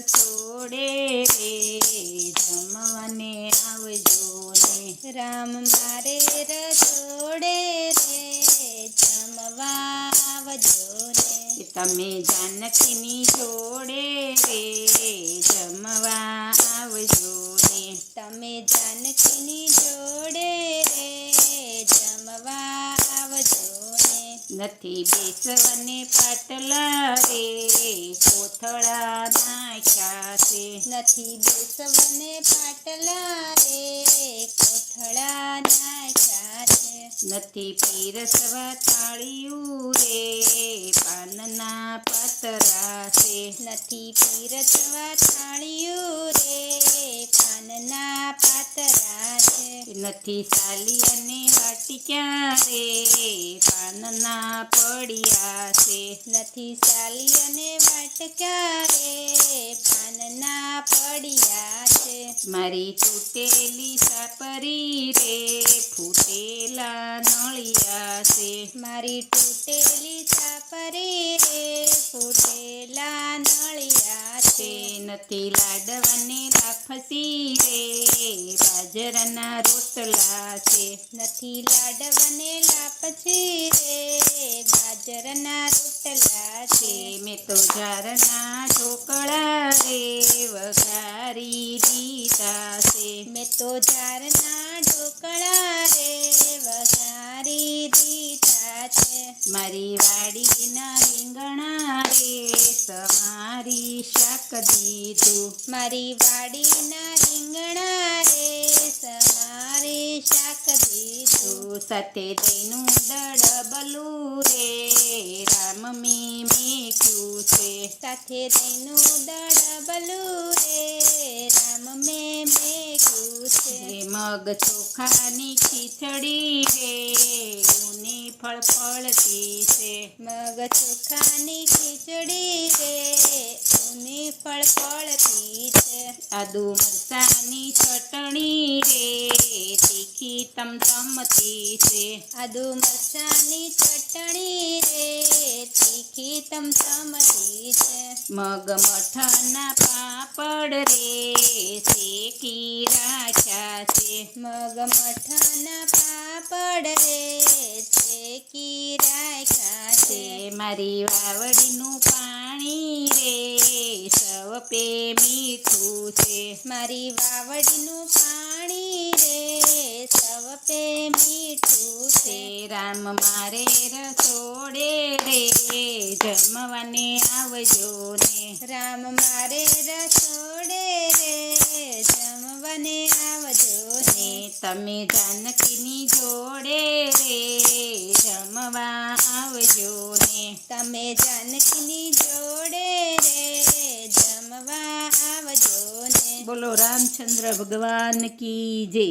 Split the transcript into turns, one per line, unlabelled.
રસોડે રે જમવાને આવજો ને
રામ મારે રસોડે રે જમવા આવજો ને
તમે જાનકીની જોડે રે જમવા આવજો ને
તમે જાનકીની જોડે રે જમવા આવજો ને
નથી બેસવાને પાટલા રે કોથળા નાખ્યા છે
નથી બેસવાને પાટલા રે કોથળા નાખ્યા છે
નથી પીરસવા થાળીયું રે પાનના પાતરા છે
નથી પીરસવા થાળીયું રે પાનના પાતરા છે
નથી સાલી અને વાટિકા રે પાનના પડિયા છે
નથી સાલી અને વાટકા રે પાનના પડિયા છે
મારી તૂટેલી સાપરી રે ફૂટેલા નળિયા છે
મારી તૂટેલી સાપરી રે ફૂટેલા નળિયા છે
નથી લાડવાને લાફસી રે બાજરાના રોટલા છે
નથી લાડવાને લાપસી રે બાજરાના રોટલા છે
મેં તો ઝારના ઢોકળા રે વઘારી દીધા છે
મેં તો ઝારના ઢોકળા રે વઘારી દીધા છે
મારી વાડીના રીંગણા રે સમારી શાક દીધું
મારી વાડીના રીંગણા રે સમારી શાક દીધું
સાથે દહીંનું દડબલું રે રામ મેં મેક્યું છે
સાથે દહીંનું દડબલું રે રામ મેં મેક્યું છે
મગ ચોખાની ખીચડી રે ઊની ફળફળતી છે
મગ ચોખાની ખીચડી રે ઊની ફળફળતી છે
આદુ મરચાની ચટણી રે તીખી તમતમતી છે
આદુ મરચાની ચટણી રે તીખી તમતમતી છે
મગ મઠના પાપડ રે શેકી રાખ્યા છે
મગ મઠના પાપડ રે શેકી રાખ્યા છે
મારી વાવડીનું પાણી રે સવપે મીઠું છે
મારી વાવડીનું પાણી રે સવપે મીઠું છે
રામ મારે રસોડે રે જમવાને આવજો ને
રામ મારે રસોડે રે જમવાને આવજો ને
તમે જાનકીની જોડે રે જમવા આવજો ને
તમે જાનકીની જોડે રે જમવા આવજો ને
બોલો રામચંદ્ર ભગવાન કી જય।